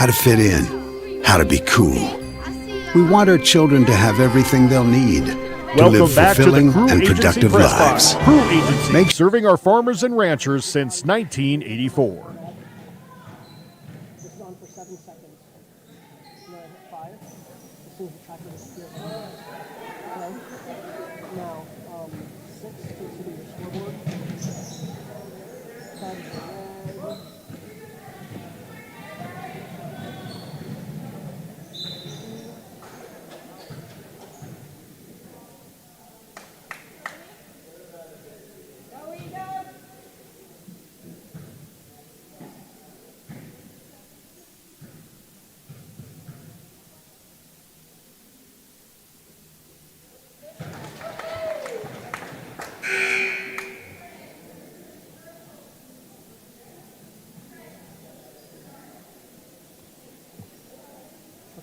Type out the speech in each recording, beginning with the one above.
how to fit in, how to be cool. We want our children to have everything they'll need to live fulfilling and productive lives. Crew Agency, serving our farmers and ranchers since 1984. This is on for 7 seconds. And then I hit fire. As soon as the tractor disappears. Okay? Now, 6 takes you to your scoreboard. 5 is red.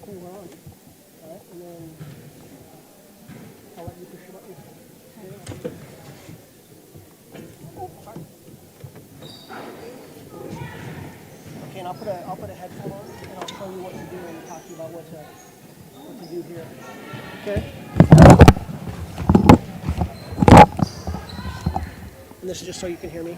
Okay, we're on. Alright, and then I'll let you push it up. Oh, sorry. Okay, and I'll put a headphone on and I'll tell you what to do and talk to you about what to do here. Okay? And this is just so you can hear me.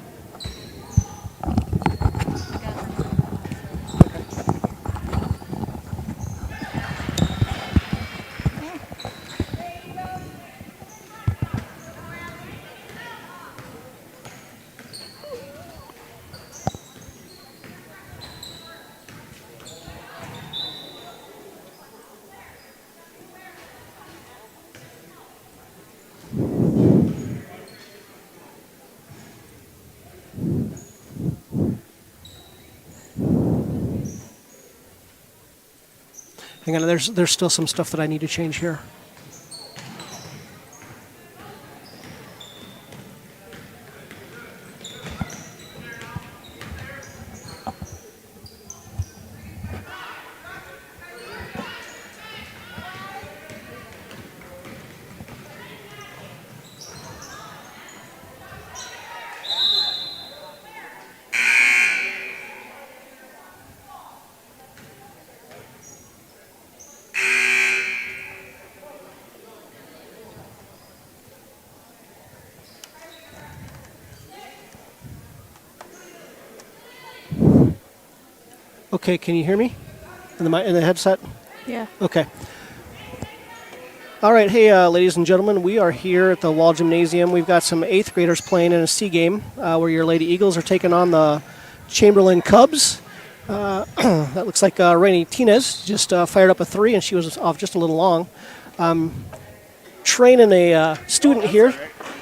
Hang on, there's still some stuff that I need to change here. Okay, can you hear me in the headset? Yeah. Okay. All right, hey, ladies and gentlemen, we are here at the Wall Gymnasium. We've got some 8th graders playing in a C game where your Lady Eagles are taking on the Chamberlain Cubs. That looks like Rainey Tinez just fired up a 3, and she was off just a little long. Training a student here,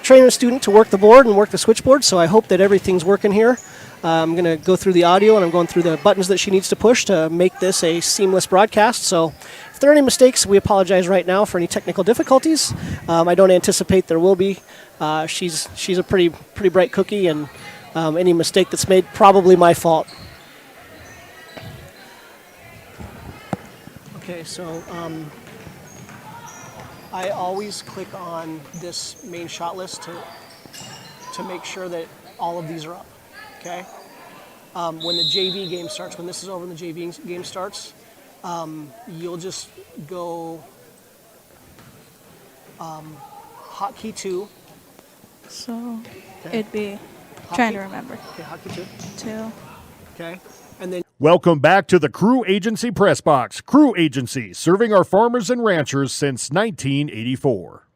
training a student to work the board and work the switchboard, so I hope that everything's working here. I'm going to go through the audio, and I'm going through the buttons that she needs to push to make this a seamless broadcast. So if there are any mistakes, we apologize right now for any technical difficulties. I don't anticipate there will be. She's a pretty bright cookie, and any mistake that's made, probably my fault. Okay, so I always click on this main shot list to make sure that all of these are up. Okay. When the JV game starts, when this is over and the JV game starts, you'll just go hotkey 2. So Okay. it'd be Hotkey- trying to remember. Okay, hotkey 2. 2. Okay, and then Welcome back to the Crew Agency Press Box. Crew Agency, serving our farmers and ranchers since 1984.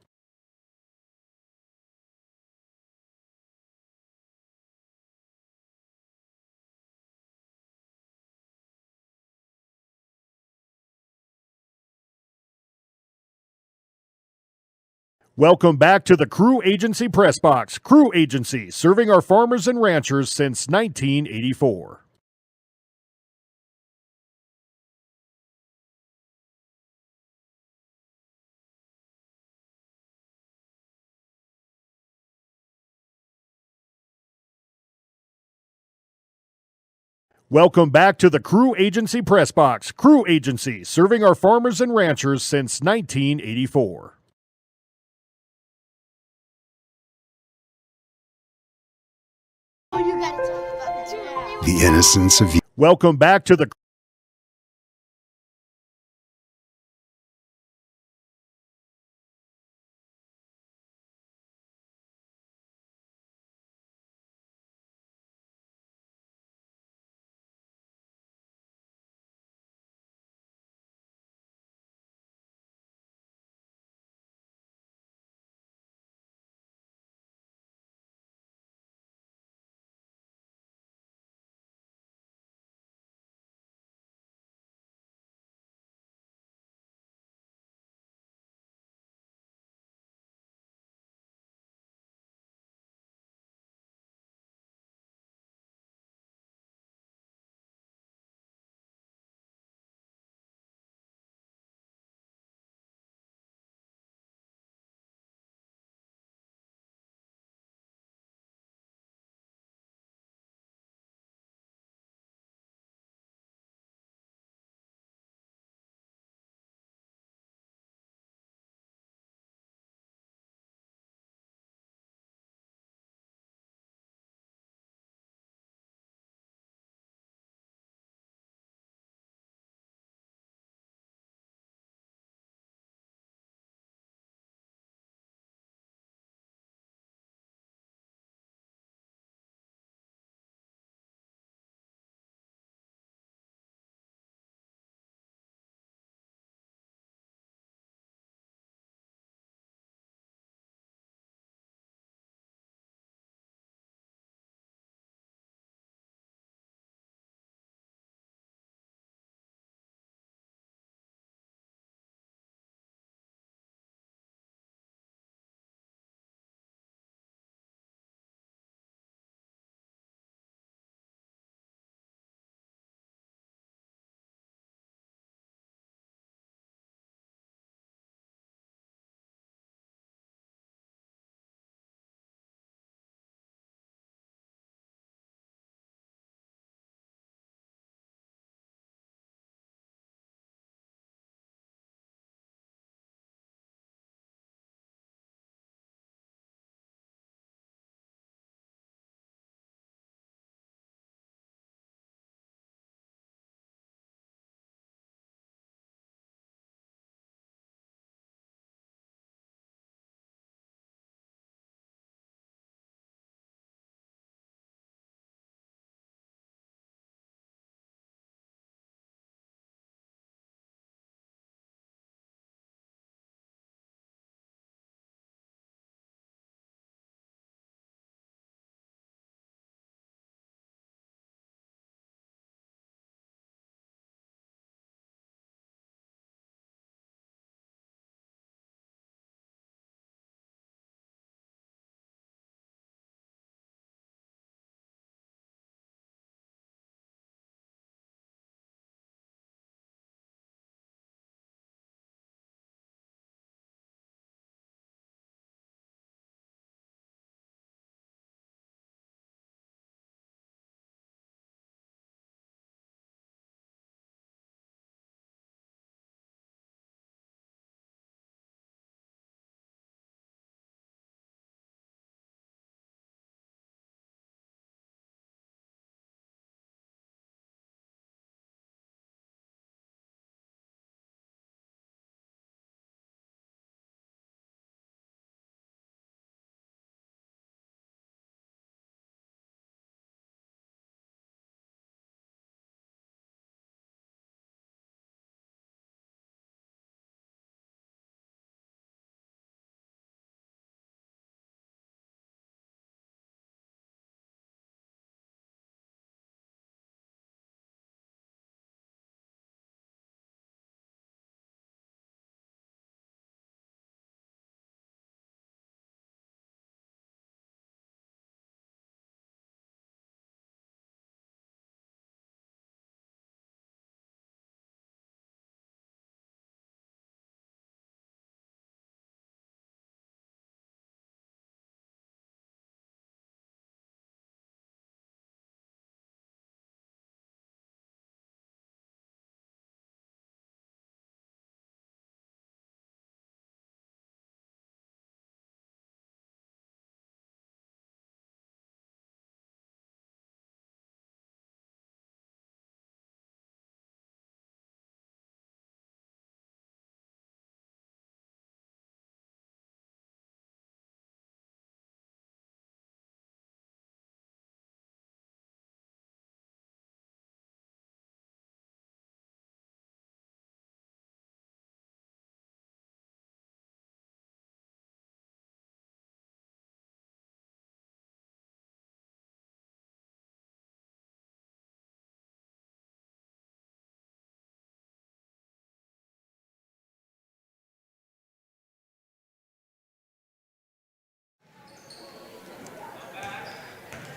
Welcome back to the Crew Agency Press Box. Crew Agency, serving our farmers and ranchers since 1984. Welcome back to the Crew Agency Press Box. Crew Agency, serving our farmers and ranchers since 1984. The innocence of Welcome back to the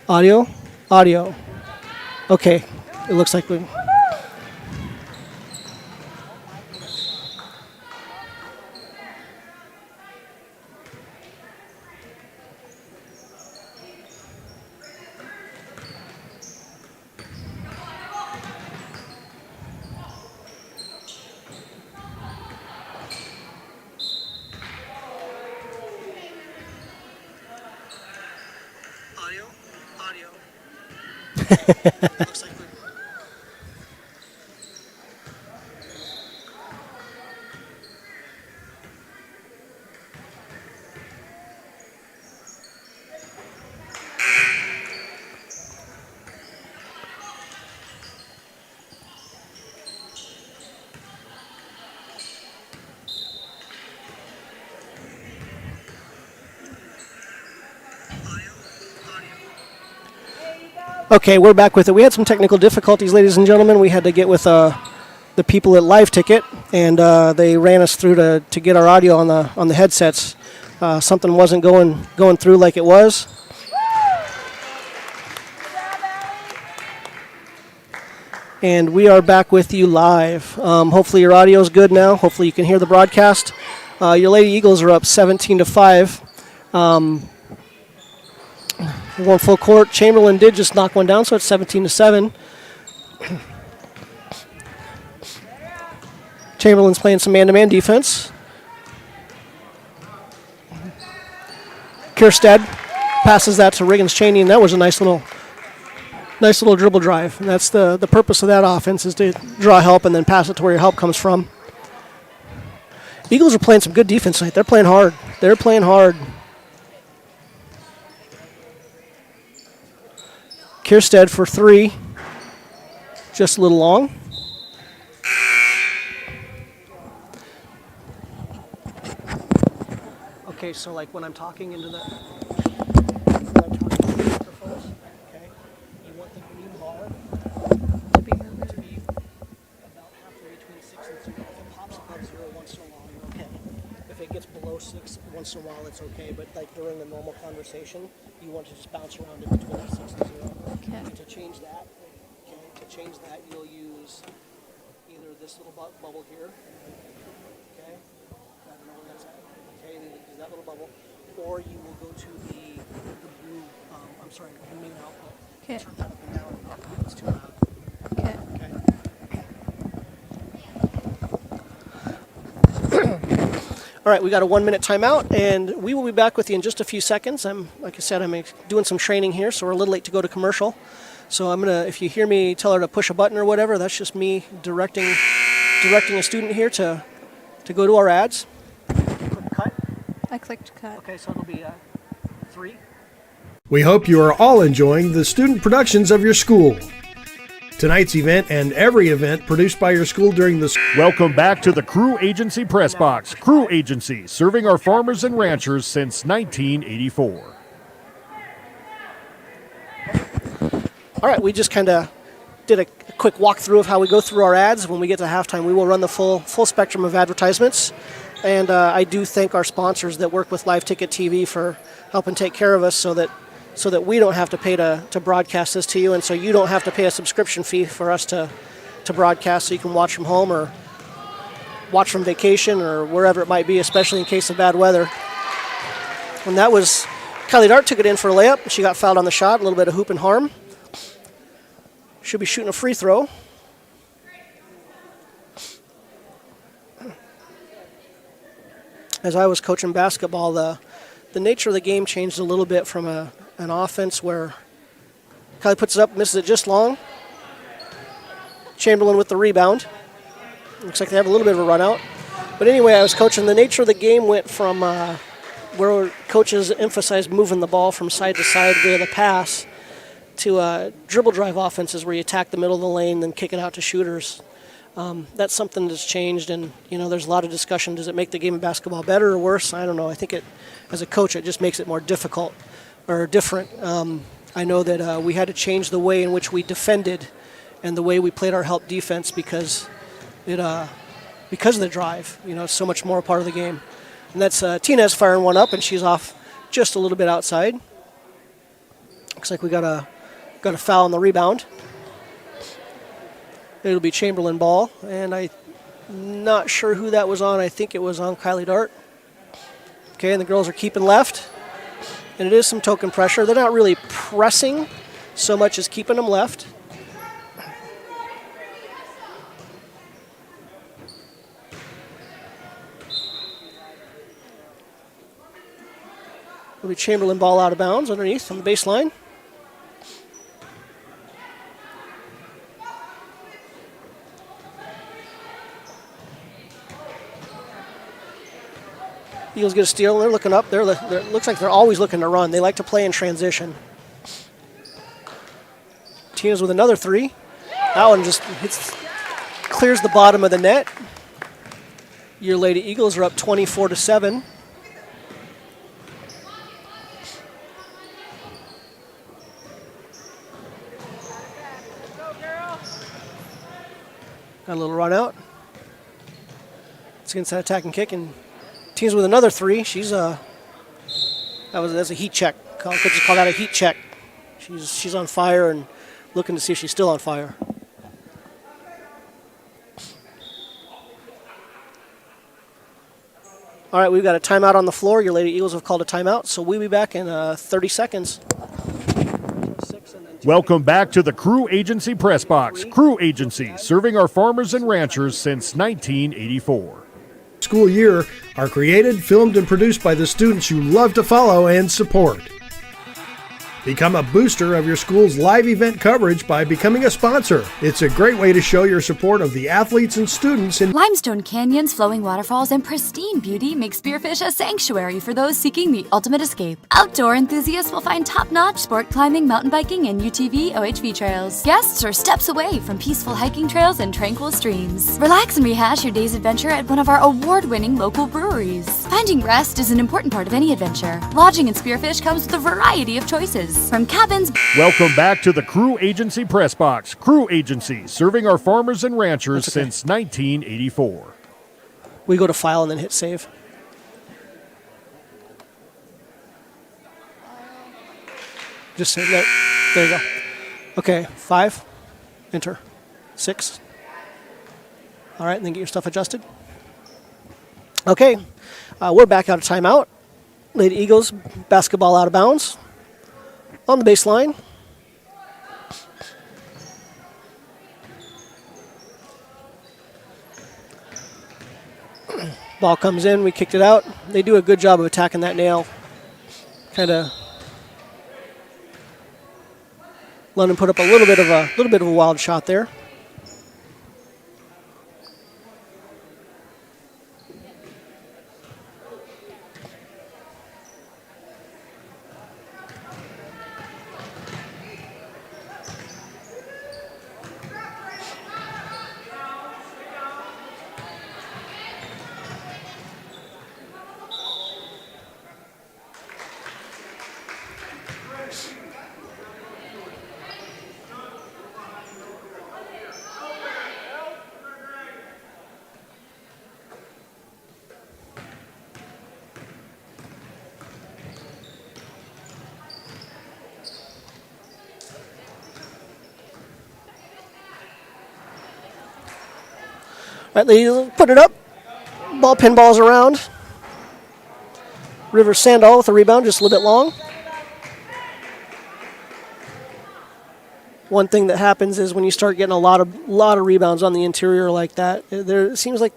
Audio. Audio. Okay. It looks like we... Audio. Looks like we... Okay, we're back with it. We had some technical difficulties, ladies and gentlemen. We had to get with the people at Live Ticket, and they ran us through to get our audio on the headsets. Something wasn't going through like it was. And we are back with you live. Hopefully your audio is good now. Hopefully you can hear the broadcast. Your Lady Eagles are up 17-5. We're going full court. Chamberlain did just knock one down, so it's 17-7. Chamberlain's playing some man-to-man defense. Kierstead passes that to Riggins Cheney, and that was a nice little dribble drive. And that's the purpose of that offense, is to draw help and then pass it to where your help comes from. Eagles are playing some good defense tonight. They're playing hard. Kierstead for three. Just a little long. Okay, so like when I'm talking into the microphones, okay, you want the green bar to be about halfway between 6 and 0. If it pops above 0 once in a while, you're okay. If it gets below 6 once in a while, it's okay. But like during the normal conversation, you want to just bounce around in between 6 and 0. Okay. And to change that, you'll use either this little bubble here, okay? I don't know where that's at. Okay, is that little bubble, or you will go to the blue. The main output. Okay. Turn that up and down. It's too loud. Okay. All right, we got a 1-minute timeout, and we will be back with you in just a few seconds. Like I said, I'm doing some training here, so we're a little late to go to commercial. So I'm gonna, if you hear me tell her to push a button or whatever, that's just me directing a student here to go to our ads. Click cut. I clicked cut. Okay, so it'll be 3. We hope you are all enjoying the student productions of your school. Tonight's event and every event produced by your school during the... Welcome back to the Crew Agency Press Box. Crew Agency, serving our farmers and ranchers since 1984. All right, we just kind of did a quick walkthrough of how we go through our ads. When we get to halftime, we will run the full spectrum of advertisements. And I do thank our sponsors that work with Live Ticket TV for helping take care of us so that we don't have to pay to broadcast this to you, and so you don't have to pay a subscription fee for us to broadcast, so you can watch from home or watch from vacation or wherever it might be, especially in case of bad weather. And that was, Kylie Dart took it in for a layup. She got fouled on the shot, a little bit of hoop and harm. Should be shooting a free throw. As I was coaching basketball, the nature of the game changed a little bit from an offense where Kylie puts it up, misses it just long. Chamberlain with the rebound. Looks like they have a little bit of a run out. But anyway, I was coaching. The nature of the game went from where coaches emphasized moving the ball from side to side via the pass to dribble drive offenses where you attack the middle of the lane, then kick it out to shooters. That's something that's changed, and there's a lot of discussion. Does it make the game of basketball better or worse? I don't know. I think as a coach, it just makes it more difficult or different. I know that we had to change the way in which we defended and the way we played our help defense because of the drive. It's so much more a part of the game. And that's Tina's firing one up, and she's off just a little bit outside. Looks like we got a foul on the rebound. It'll be Chamberlain ball, and I'm not sure who that was on. I think it was on Kylie Dart. Okay, and the girls are keeping left, and it is some token pressure. They're not really pressing so much as keeping them left. It'll be Chamberlain ball out of bounds underneath on the baseline. Eagles get a steal, and they're looking up. Looks like they're always looking to run. They like to play in transition. Tina's with another three. That one just clears the bottom of the net. Your Lady Eagles are up 24-7. Got a little run out. It's against that attacking kick, and Tina's with another three. That's a heat check. Coaches call that a heat check. She's on fire and looking to see if she's still on fire. All right, we've got a timeout on the floor. Your Lady Eagles have called a timeout, so we'll be back in 30 seconds. Welcome back to the Crew Agency Press Box. Crew Agency, serving our farmers and ranchers since 1984. School year are created, filmed, and produced by the students you love to follow and support. Become a booster of your school's live event coverage by becoming a sponsor. It's a great way to show your support of the athletes and students in Limestone canyons, flowing waterfalls, and pristine beauty make Spearfish a sanctuary for those seeking the ultimate escape. Outdoor enthusiasts will find top-notch sport climbing, mountain biking, and UTV OHV trails. Guests are steps away from peaceful hiking trails and tranquil streams. Relax and rehash your day's adventure at one of our award-winning local breweries. Finding rest is an important part of any adventure. Lodging in Spearfish comes with a variety of choices. From cabins. Welcome back to the Crew Agency Press Box. Crew Agency, serving our farmers and ranchers since 1984. We go to file and then hit save. Just say that. There you go. Okay, 5. Enter. 6. All right, and then get your stuff adjusted. Okay, we're back out of timeout. Lady Eagles, basketball out of bounds. On the baseline. Ball comes in, we kicked it out. They do a good job of attacking that nail. Kind of let him put up a little bit of a wild shot there. All right, they put it up. Ball pinballs around. River Sandall with a rebound, just a little bit long. One thing that happens is when you start getting a lot of rebounds on the interior like that, it seems like,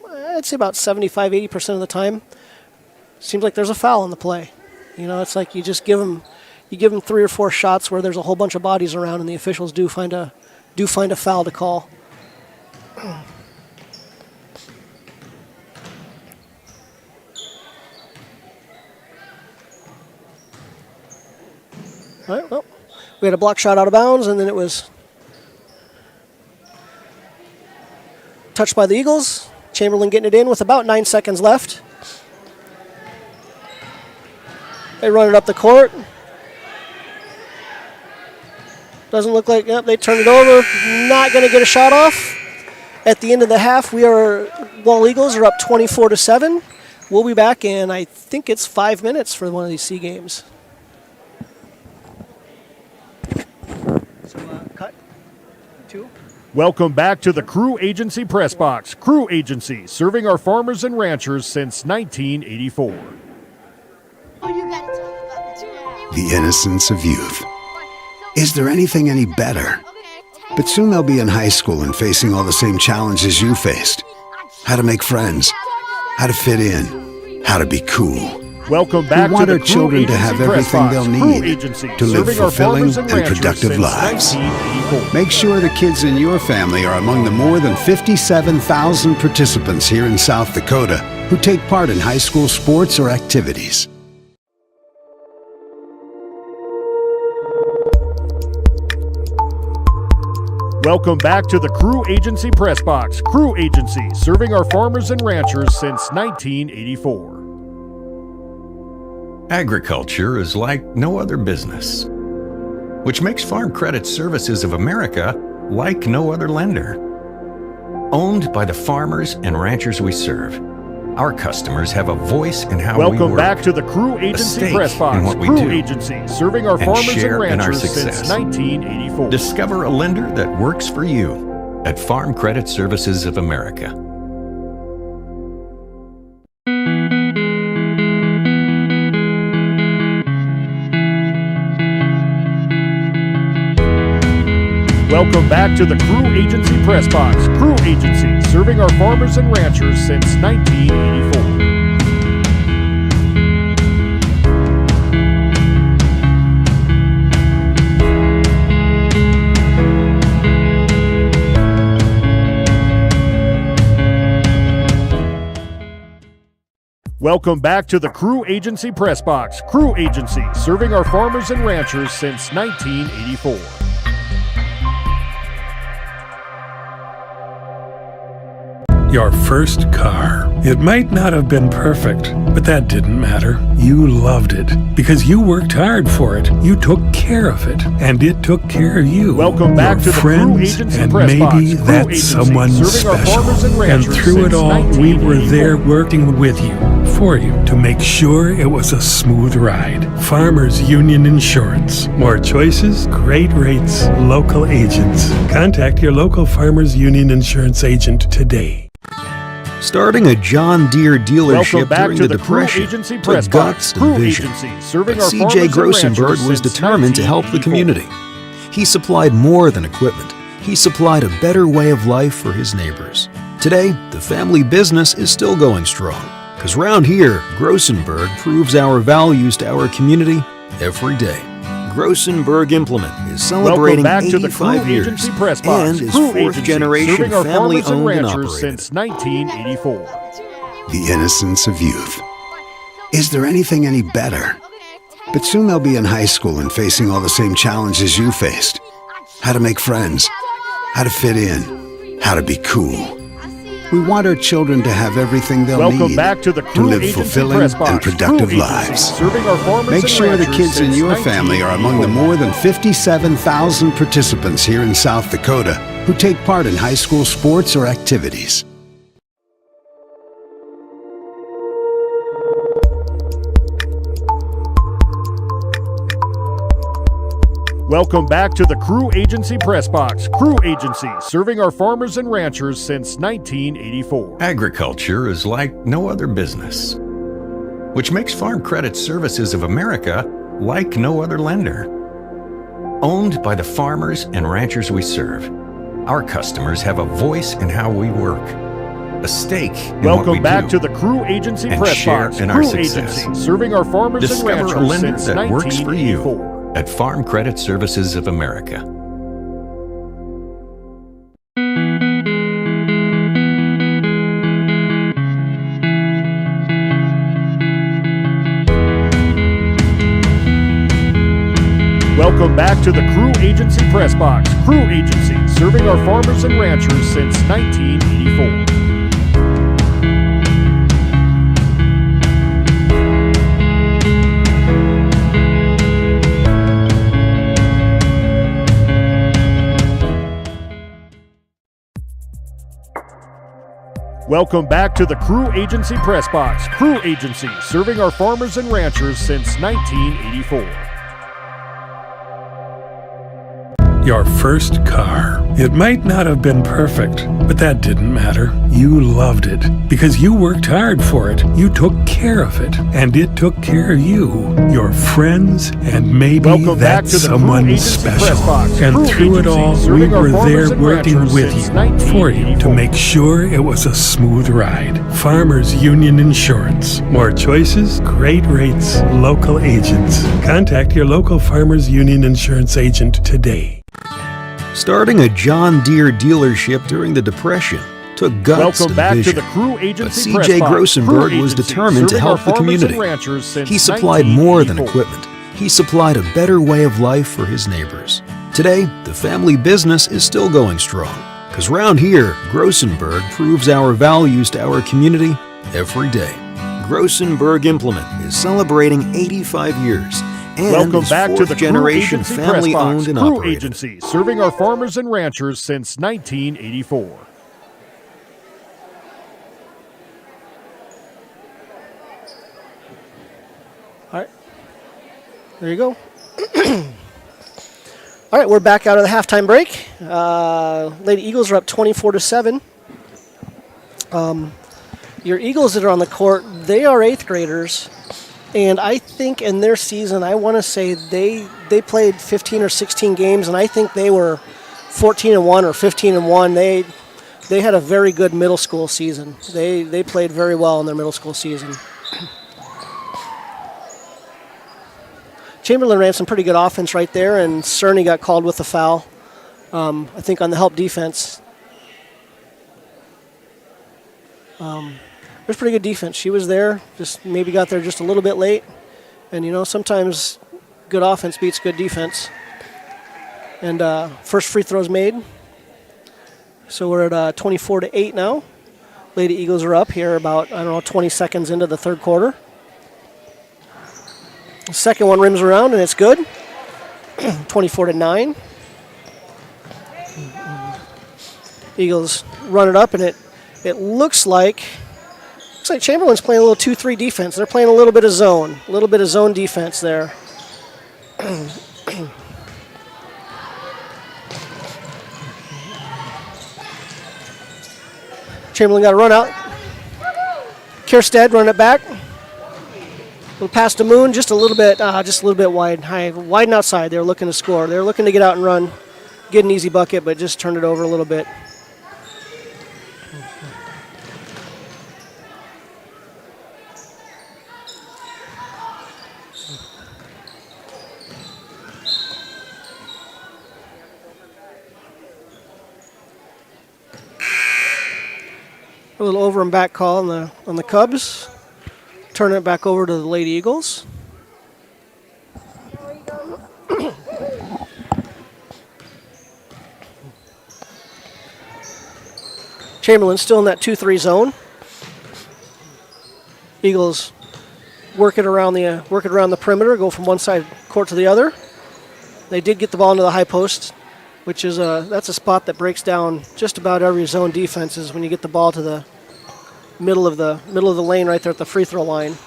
I'd say about 75-80% of the time, seems like there's a foul in the play. You know, it's like you just give them 3 or 4 shots where there's a whole bunch of bodies around, and the officials do find a foul to call. All right, well, we had a block shot out of bounds, and then it was touched by the Eagles. Chamberlain getting it in with about 9 seconds left. They run it up the court. Doesn't look like, yep, they turn it over. Not going to get a shot off. At the end of the half, Wall Eagles are up 24-7. We'll be back in, I think it's 5 minutes for one of these C games. Welcome back to the Crew Agency Press Box. Crew Agency, serving our farmers and ranchers since 1984. The innocence of youth. Is there anything any better? But soon they'll be in high school and facing all the same challenges you faced. How to make friends, how to fit in, how to be cool. Welcome back We want to the our children Crew to have Agency Press everything Box. they'll Crew need Agency, to live serving our fulfilling farmers and ranchers productive since lives. 1984. Make sure the kids in your family are among the more than 57,000 participants here in South Dakota who take part in high school sports or activities. Welcome back to the Crew Agency Press Box. Crew Agency, serving our farmers and ranchers since 1984. Agriculture is like no other business, which makes Farm Credit Services of America like no other lender. Owned by the farmers and ranchers we serve, our customers have a voice in how we work. Welcome back to the Crew Agency Press Box. in what we Crew do, Agency, serving our and farmers share and in our ranchers since success. 1984. Discover a lender that works for you at Farm Credit Services of America. Welcome back to the Crew Agency Press Box. Crew Agency, serving our farmers and ranchers since 1984. Welcome back to the Crew Agency Press Box. Crew Agency, serving our farmers and ranchers since 1984. Your first car. It might not have been perfect, but that didn't matter. You loved it because you worked hard for it. You took care of it, and it took care of you. Welcome back Your to the friends, Crew Agency and Press Box. maybe Crew that's Agency, someone serving our farmers and special. And ranchers through it since all, we were 1984. there working with you, for you, to make sure it was a smooth ride. Farmers Union Insurance. More choices, great rates, local agents. Contact your local Farmers Union Insurance agent today. Starting a John Deere Welcome dealership back during to the the Crew Depression Agency took Press guts Box. Crew and vision. Agency, serving But our C.J. farmers and Grossenberg ranchers was since determined to help the 1984. community. He supplied more than equipment. He supplied a better way of life for his neighbors. Today, the family business is still going strong. Because round here, Grossenberg proves our values to our community every day. Grossenberg Implement is celebrating Welcome back to the Crew 85 years Agency Press Box. and is Crew fourth Agency, generation serving our family farmers and owned and ranchers operated. since 1984. The innocence of youth. Is there anything any better? But soon they'll be in high school and facing all the same challenges you faced. How to make friends, how to fit in, how to be cool. We want our children to have everything they'll Welcome need back to the Crew live Agency fulfilling Press Box. and productive Crew lives. Agency, serving our farmers Make and sure the ranchers kids in since your family are among the 1984. more than 57,000 participants here in South Dakota who take part in high school sports or activities. Welcome back to the Crew Agency Press Box. Crew Agency, serving our farmers and ranchers since 1984. Agriculture is like no other business, which makes Farm Credit Services of America like no other lender. Owned by the farmers and ranchers we serve, our customers have a voice in how we work, a stake in what we Welcome back do, to the Crew Agency and Press share Box. in our Crew success. Agency, serving our farmers and Discover ranchers a lender since that works for you 1984. at Farm Credit Services of America. Welcome back to the Crew Agency Press Box. Crew Agency, serving our farmers and ranchers since 1984. Welcome back to the Crew Agency Press Box. Crew Agency, serving our farmers and ranchers since 1984. your first car. It might not have been perfect, but that didn't matter. You loved it because you worked hard for it. You took care of it, and it took care of you, your friends, and maybe Welcome back that to the Crew someone Agency special. Press Box. And Crew through it Agency, all, we serving our were farmers there and working ranchers with since you, for you, to 1984. make sure it was a smooth ride. Farmers Union Insurance. More choices, great rates, local agents. Contact your local Farmers Union Insurance agent today. Starting a John Deere dealership during the Depression took guts Welcome and back vision. to the Crew But Agency Press C.J. Box. Grossenberg Crew was Agency, determined to serving our help the farmers and community. ranchers since He supplied more than 1984. equipment. He supplied a better way of life for his neighbors. Today, the family business is still going strong. Because round here, Grossenberg proves our values to our community every day. Grossenberg Implement is celebrating 85 years and Welcome is back to the Crew fourth-generation Agency Press family-owned Box. and Crew operated. Agency, serving our farmers and ranchers since 1984. All right. There you go. All right, we're back out of the halftime break. Lady Eagles are up 24-7. Your Eagles that are on the court, they are 8th graders. And I think in their season, I want to say they played 15 or 16 games, and I think they were 14-1 or 15-1. They had a very good middle school season. They played very well in their middle school season. Chamberlain ran some pretty good offense right there, and Cerny got called with a foul, I think on the help defense. It was pretty good defense. She was there, just maybe got there just a little bit late. And, you know, sometimes good offense beats good defense. And first free throw's made. So we're at 24-8 now. Lady Eagles are up here about, 20 seconds into the third quarter. The second one rims around, and it's good. 24-9. Eagles run it up, and it looks like Chamberlain's playing a little 2-3 defense. They're playing a little bit of zone defense there. Chamberlain got a run out. Kierstead running it back. Little pass to Moon, just a little bit wide. Wide and outside. They were looking to score. They were looking to get out and run, get an easy bucket, but just turned it over a little bit. A little over and back call on the Cubs. Turn it back over to the Lady Eagles. Chamberlain still in that 2-3 zone. Eagles work it around the perimeter, go from one side court to the other. They did get the ball into the high post, which is that's a spot that breaks down just about every zone defense, is when you get the ball to the middle of the lane right there at the free throw line.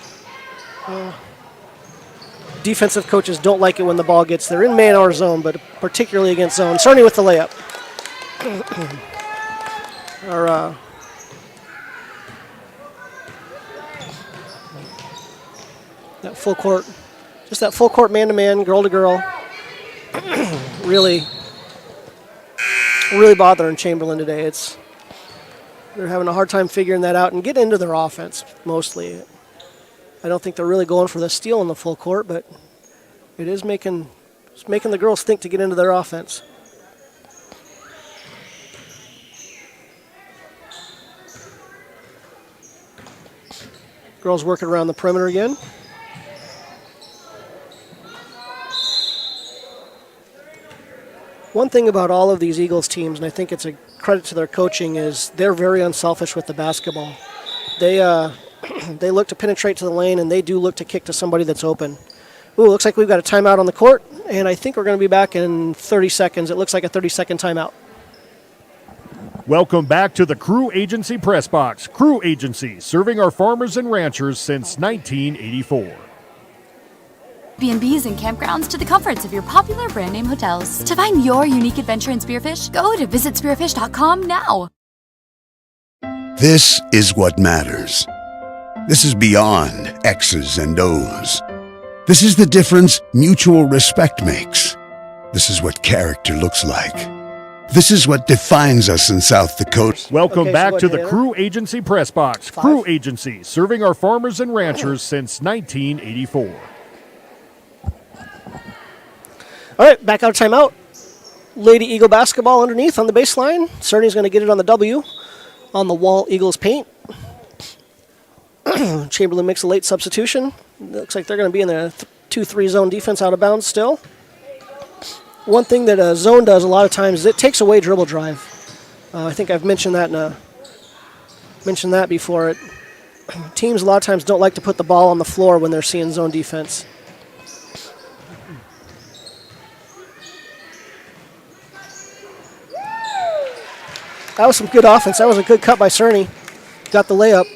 Defensive coaches don't like it when the ball gets there in man or zone, but particularly against zone. Cerny with the layup. That full court man-to-man, girl-to-girl. really bothering Chamberlain today. They're having a hard time figuring that out and getting into their offense mostly. I don't think they're really going for the steal in the full court, but it's making the girls think to get into their offense. Girls working around the perimeter again. One thing about all of these Eagles teams, and I think it's a credit to their coaching, is they're very unselfish with the basketball. They look to penetrate to the lane, and they do look to kick to somebody that's open. Ooh, looks like we've got a timeout on the court, and I think we're going to be back in 30 seconds. It looks like a 30-second timeout. Welcome back to the Crew Agency Press Box. Crew Agency, serving our farmers and ranchers since 1984. B&Bs and campgrounds to the comforts of your popular brand name hotels. To find your unique adventure in Spearfish, go to visitspearfish.com now. This is what matters. This is beyond X's and O's. This is the difference mutual respect makes. This is what character looks like. This is what defines us in South Dakota. Welcome back to the Crew Agency Press Box. Crew Agency, serving our farmers and ranchers since 1984. All right, back out of timeout. Lady Eagle basketball underneath on the baseline. Cerny's going to get it on the W. On the wall, Eagles paint. Chamberlain makes a late substitution. Looks like they're going to be in the 2-3 zone defense out of bounds still. One thing that a zone does a lot of times is it takes away dribble drive. I think I've mentioned that before. Teams a lot of times don't like to put the ball on the floor when they're seeing zone defense. That was some good offense. That was a good cut by Cerny. Got the layup.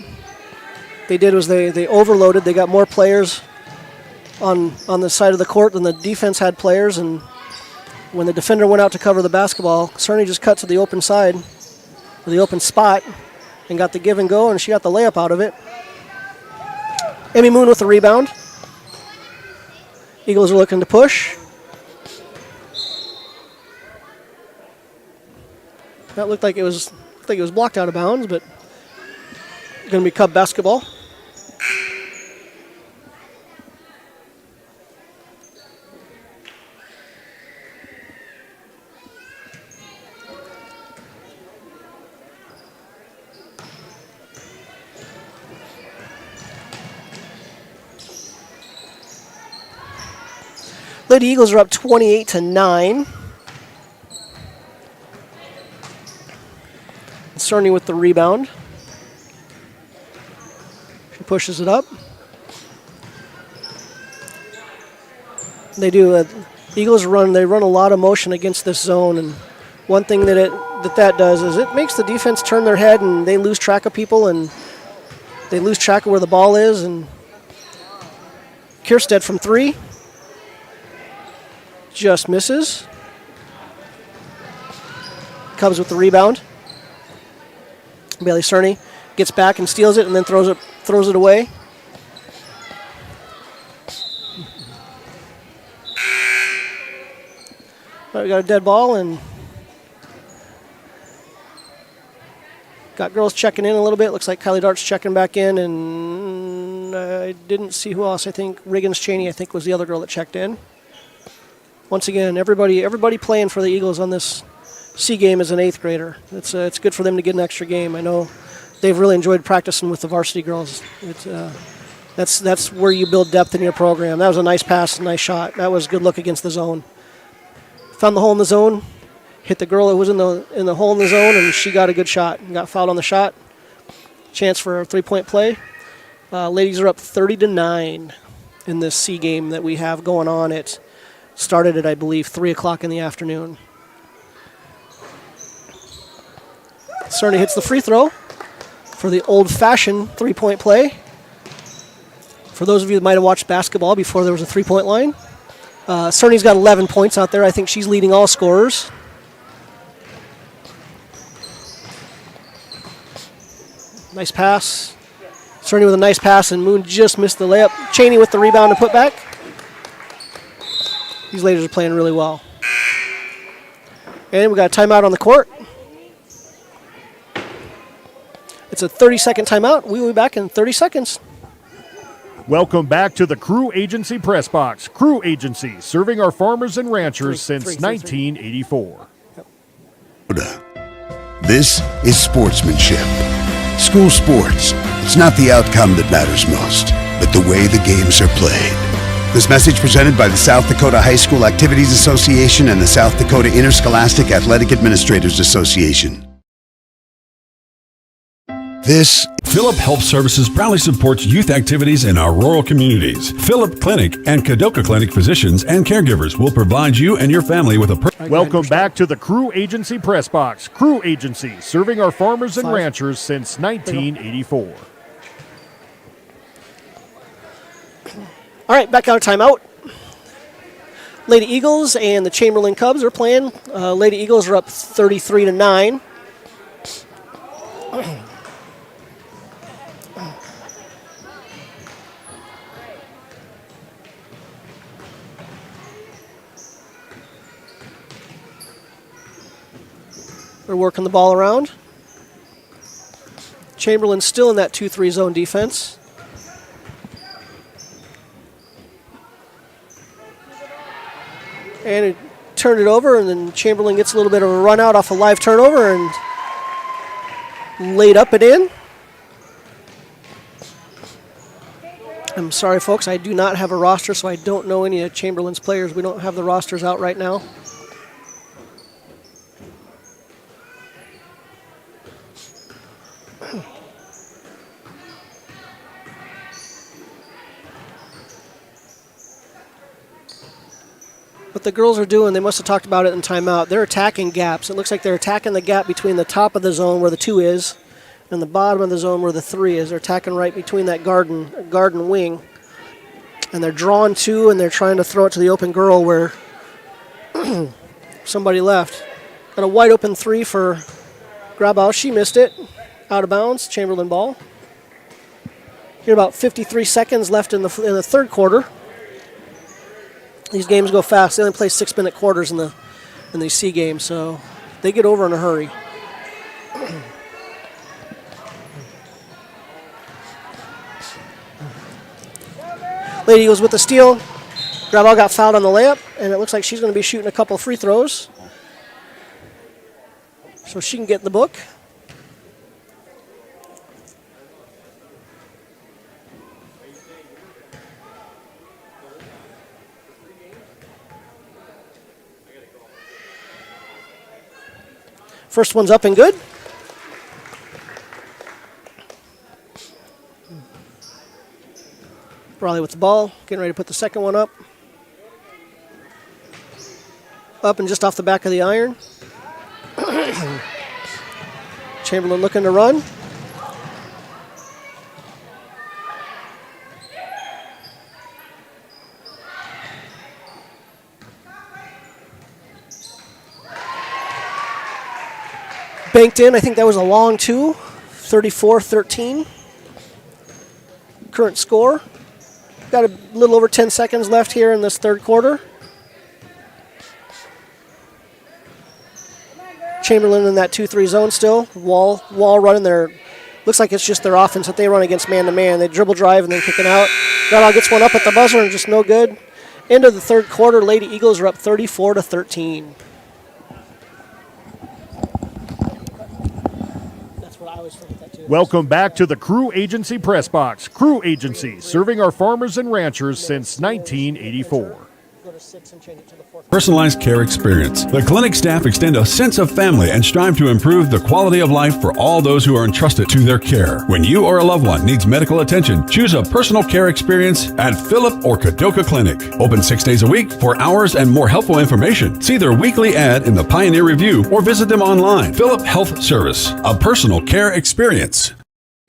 They did was they overloaded. They got more players on the side of the court than the defense had players, and when the defender went out to cover the basketball, Cerny just cut to the open side, or the open spot, and got the give and go, and she got the layup out of it. Emmy Moon with the rebound. Eagles are looking to push. That looked like it was blocked out of bounds, but going to be Cub basketball. Lady Eagles are up 28-9. Cerny with the rebound. She pushes it up. They do. Eagles run. They run a lot of motion against this zone, and one thing that does is it makes the defense turn their head, and they lose track of people, and they lose track of where the ball is. And Kierstead from three just misses. Cubs with the rebound. Bailey Cerny gets back and steals it, and then throws it away. We got a dead ball, and got girls checking in a little bit. Looks like Kylie Dart's checking back in, and I didn't see who else. I think Riggins Cheney, was the other girl that checked in. Once again, everybody playing for the Eagles on this C game is an 8th grader. It's good for them to get an extra game. I know they've really enjoyed practicing with the varsity girls. That's where you build depth in your program. That was a nice pass, a nice shot. That was a good look against the zone. Found the hole in the zone, hit the girl that was in the hole in the zone, and she got a good shot. Got fouled on the shot. Chance for a 3-point play. Ladies are up 30-9 in this C game that we have going on. It started at, I believe, 3 o'clock in the afternoon. Cerny hits the free throw for the old-fashioned 3-point play. For those of you that might have watched basketball before there was a 3-point line, Cerny's got 11 points out there. I think she's leading all scorers. Nice pass. Cerny with a nice pass, and Moon just missed the layup. Cheney with the rebound and put back. These ladies are playing really well. And we got a timeout on the court. It's a 30-second timeout. We will be back in 30 seconds. Welcome back to the Crew Agency Press Box. Crew Agency, serving our farmers and ranchers since 1984. This is sportsmanship. School sports. It's not the outcome that matters most, but the way the games are played. This message presented by the South Dakota High School Activities Association and the South Dakota Interscholastic Athletic Administrators Association. This Phillip Health Services proudly supports youth activities in our rural communities. Phillip Clinic and Kadoka Clinic physicians and caregivers will provide you and your family with a... Welcome back to the Crew Agency Press Box. Crew Agency, serving our farmers and ranchers since 1984. All right, back out of timeout. Lady Eagles and the Chamberlain Cubs are playing. Lady Eagles are up 33-9. They're working the ball around. Chamberlain's still in that 2-3 zone defense. And it turned it over, and then Chamberlain gets a little bit of a run out off a live turnover and laid up and in. I'm sorry, folks, I do not have a roster, so I don't know any of Chamberlain's players. We don't have the rosters out right now. What the girls are doing, they must have talked about it in timeout. They're attacking gaps. It looks like they're attacking the gap between the top of the zone where the 2 is and the bottom of the zone where the 3 is. They're attacking right between that garden wing. And they're drawing 2, and they're trying to throw it to the open girl where somebody left. Got a wide open 3 for Grabau. She missed it. Out of bounds. Chamberlain ball. Here about 53 seconds left in the third quarter. These games go fast. They only play 6-minute quarters in these C games, so they get over in a hurry. Lady Eagles with the steal. Grabau got fouled on the layup, and it looks like she's going to be shooting a couple free throws. So she can get in the book. First one's up and good. Brawley with the ball, getting ready to put the second one up. Up and just off the back of the iron. Chamberlain looking to run. Banked in, I think that was a long 2, 34-13. Current score. Got a little over 10 seconds left here in this third quarter. Chamberlain in that 2-3 zone still. Wall running there. Looks like it's just their offense that they run against man-to-man. They dribble drive and then kick it out. Grabau gets one up at the buzzer and just no good. End of the third quarter, Lady Eagles are up 34-13. Welcome back to the Crew Agency Press Box. Crew Agency, serving our farmers and ranchers since 1984. Personalized care experience. The clinic staff extend a sense of family and strive to improve the quality of life for all those who are entrusted to their care. When you or a loved one needs medical attention, choose a personal care experience at Phillip or Kadoka Clinic. Open 6 days a week. For hours and more helpful information, see their weekly ad in the Pioneer Review or visit them online. Phillip Health Service, a personal care experience.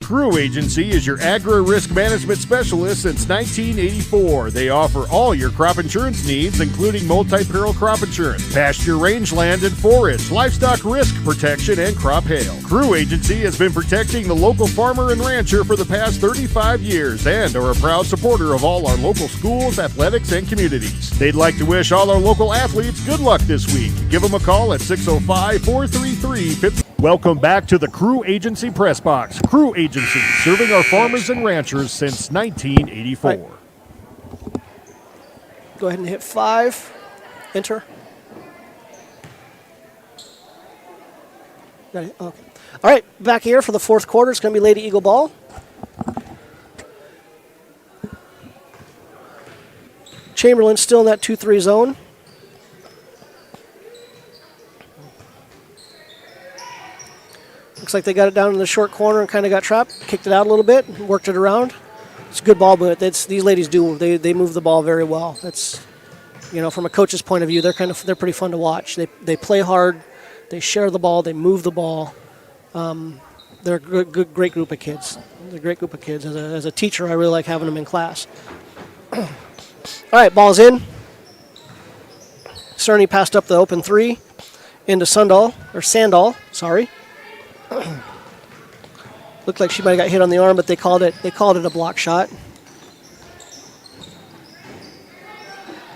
Crew Agency is your agri-risk management specialist since 1984. They offer all your crop insurance needs, including multi-peril crop insurance, pasture rangeland and forage, livestock risk protection, and crop hail. Crew Agency has been protecting the local farmer and rancher for the past 35 years and are a proud supporter of all our local schools, athletics, and communities. They'd like to wish all our local athletes good luck this week. Give them a call at 605-433-50. Welcome back to the Crew Agency Press Box. Crew Agency, serving our farmers and ranchers since 1984. Right. Go ahead and hit 5. Enter. Got it? Okay. All right, back here for the fourth quarter. It's going to be Lady Eagle ball. Chamberlain still in that 2-3 zone. Looks like they got it down in the short corner and kind of got trapped, kicked it out a little bit, worked it around. It's a good ball, but these ladies they move the ball very well. That's, from a coach's point of view, they're pretty fun to watch. They play hard, they share the ball, they move the ball. They're a great group of kids. They're a great group of kids. As a teacher, I really like having them in class. All right, ball's in. Cerny passed up the open three into Sandal, sorry. Looked like she might have got hit on the arm, but they called it a block shot.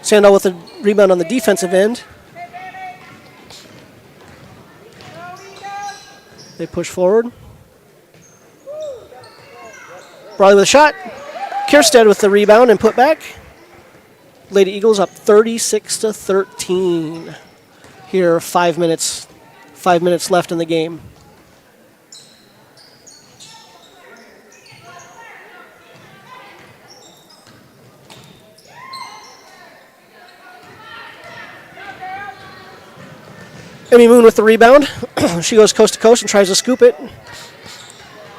Sandal with a rebound on the defensive end. They push forward. Bradley with a shot. Kierstead with the rebound and put back. Lady Eagles up 36-13. Here, 5 minutes left in the game. Emmy Moon with the rebound. She goes coast to coast and tries to scoop it.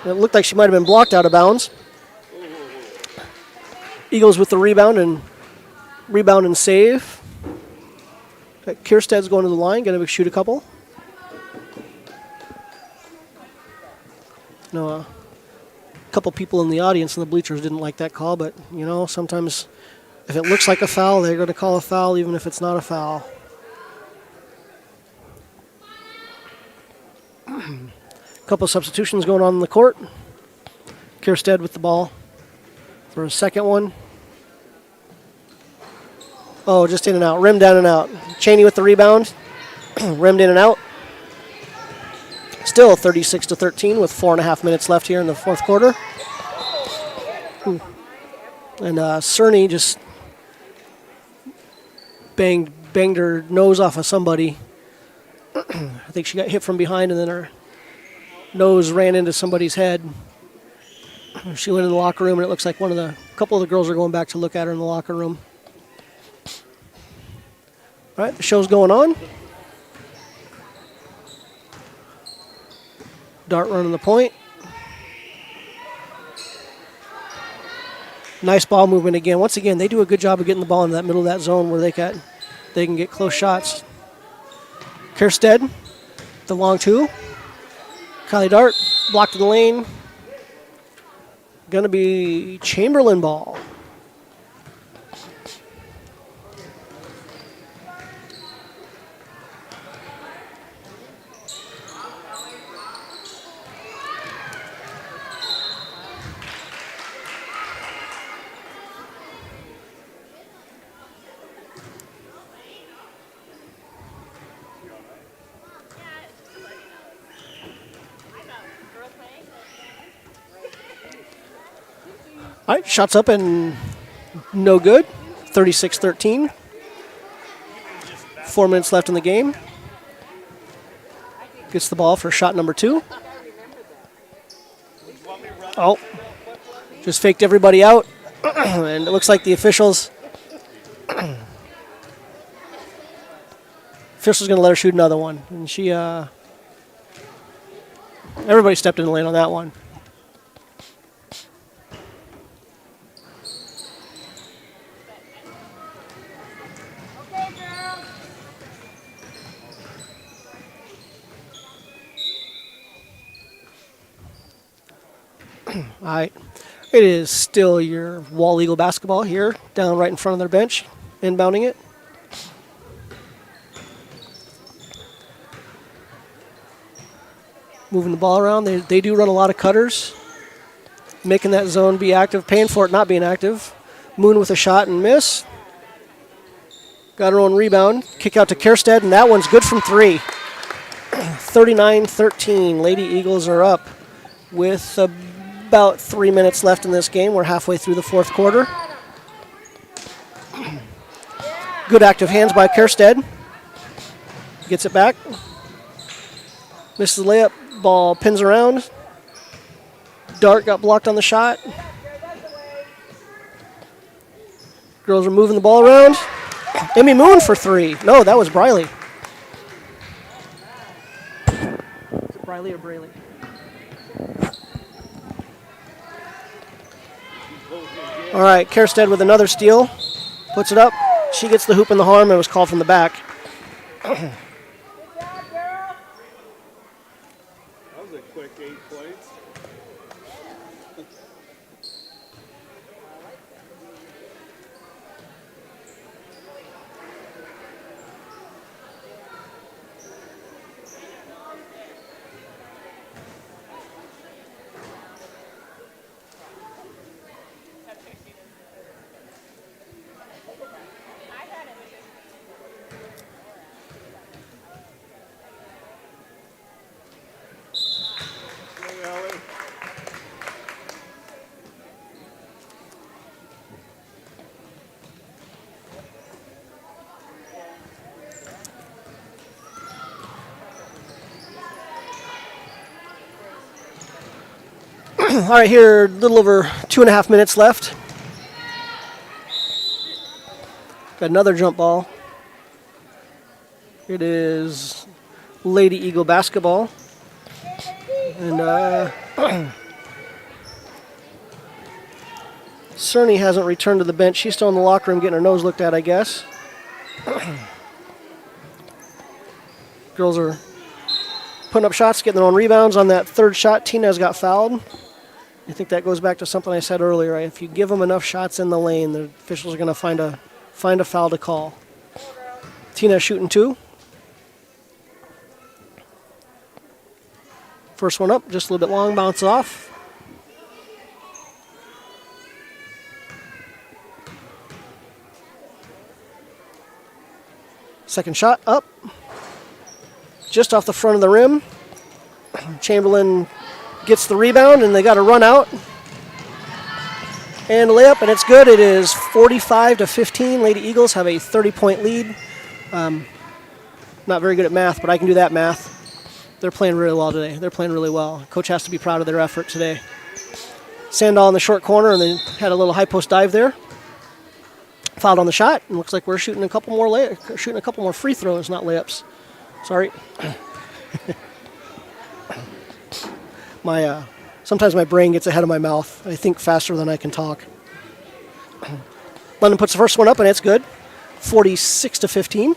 It looked like she might have been blocked out of bounds. Eagles with the rebound and save. Kiersted's going to the line, going to shoot a couple. No, a couple people in the audience in the bleachers didn't like that call, but sometimes if it looks like a foul, they're going to call a foul even if it's not a foul. Couple substitutions going on in the court. Kierstead with the ball for a second one. Oh, just in and out. Rimmed down and out. Cheney with the rebound. Rimmed in and out. Still 36-13 with 4.5 minutes left here in the fourth quarter. And Cerny just banged her nose off of somebody. I think she got hit from behind and then her nose ran into somebody's head. She went in the locker room and it looks like a couple of the girls are going back to look at her in the locker room. All right, the show's going on. Dart running the point. Nice ball movement again. Once again, they do a good job of getting the ball in that middle of that zone where they can get close shots. Kierstead, the long two. Kylie Dart, blocked in the lane. Going to be Chamberlain ball. All right, shots up and no good. 36-13. 4 minutes left in the game. Gets the ball for shot number 2. Oh, just faked everybody out. And it looks like the official's going to let her shoot another one. And everybody stepped in the lane on that one. All right, it is still your Wall Eagle basketball here, down right in front of their bench, inbounding it. Moving the ball around. They do run a lot of cutters, making that zone be active, paying for it not being active. Moon with a shot and miss. Got her own rebound. Kick out to Kierstead, and that one's good from 3. 39-13. Lady Eagles are up with about 3 minutes left in this game. We're halfway through the fourth quarter. Good active hands by Kierstead. Gets it back. Misses the layup. Ball pins around. Dart got blocked on the shot. Girls are moving the ball around. Emmy Moon for 3. No, that was Briley. Is it Briley or Brayley? All right, Kierstead with another steal. Puts it up. She gets the hoop in the arm and was called from the back. That was a quick 8 points. All right, here, a little over 2.5 minutes left. Got another jump ball. It is Lady Eagle basketball. And Cerny hasn't returned to the bench. She's still in the locker room getting her nose looked at, I guess. Girls are putting up shots, getting their own rebounds. On that third shot, Tina's got fouled. I think that goes back to something I said earlier. Right? If you give them enough shots in the lane, the officials are going to find a foul to call. Tina's shooting 2. First one up, just a little bit long, bounces off. Second shot up, just off the front of the rim. Chamberlain gets the rebound, and they got to run out. And layup, and it's good. It is 45-15. Lady Eagles have a 30-point lead. Not very good at math, but I can do that math. They're playing really well today. They're playing really well. Coach has to be proud of their effort today. Sandahl in the short corner, and then had a little high post dive there. Fouled on the shot, and looks like we're shooting a couple more free throws, not layups. Sorry. Sometimes my brain gets ahead of my mouth. I think faster than I can talk. London puts the first one up, and it's good. 46-15.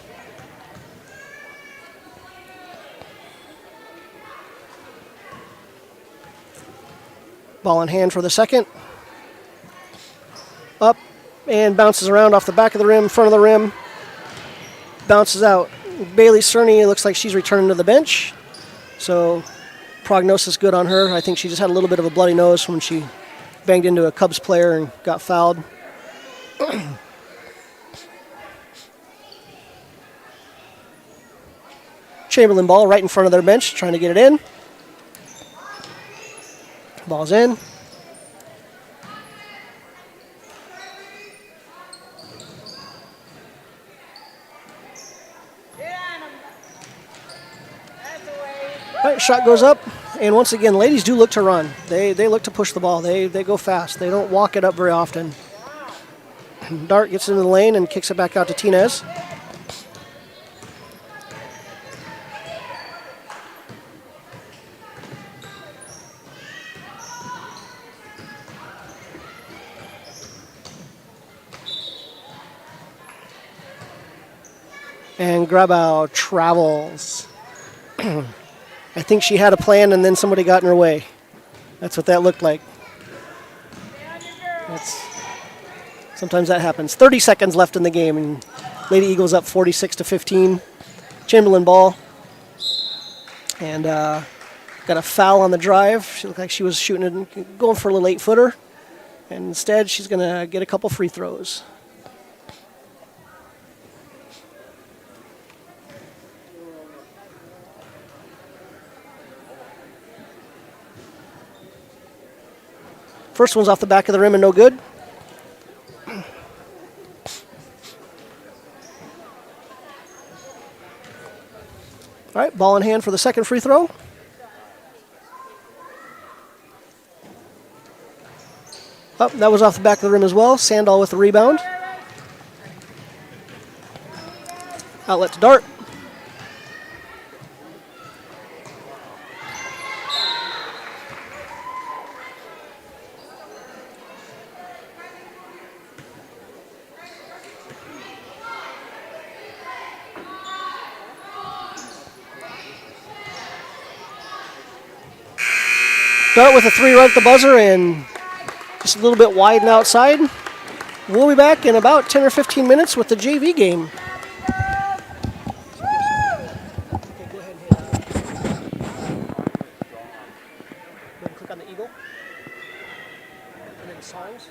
Ball in hand for the second. Up and bounces around off the back of the rim, front of the rim. Bounces out. Bailey Cerny looks like she's returning to the bench. So prognosis good on her. I think she just had a little bit of a bloody nose when she banged into a Cubs player and got fouled. Chamberlain ball right in front of their bench, trying to get it in. Ball's in. All right, shot goes up, and once again, ladies do look to run. They look to push the ball. They go fast. They don't walk it up very often. Dart gets into the lane and kicks it back out to Tinez. And Grabau travels. I think she had a plan and then somebody got in her way. That's what that looked like. Sometimes that happens. 30 seconds left in the game, and Lady Eagles up 46-15. Chamberlain ball. And got a foul on the drive. She looked like she was shooting it, going for a little 8-footer. And instead, she's going to get a couple free throws. First one's off the back of the rim and no good. All right, ball in hand for the second free throw. Oh, that was off the back of the rim as well. Sandahl with the rebound. Outlet to Dart. Dart with a 3 right at the buzzer and just a little bit wide and outside. We'll be back in about 10 or 15 minutes with the JV game. Okay, go ahead and hit click on the eagle. And then songs.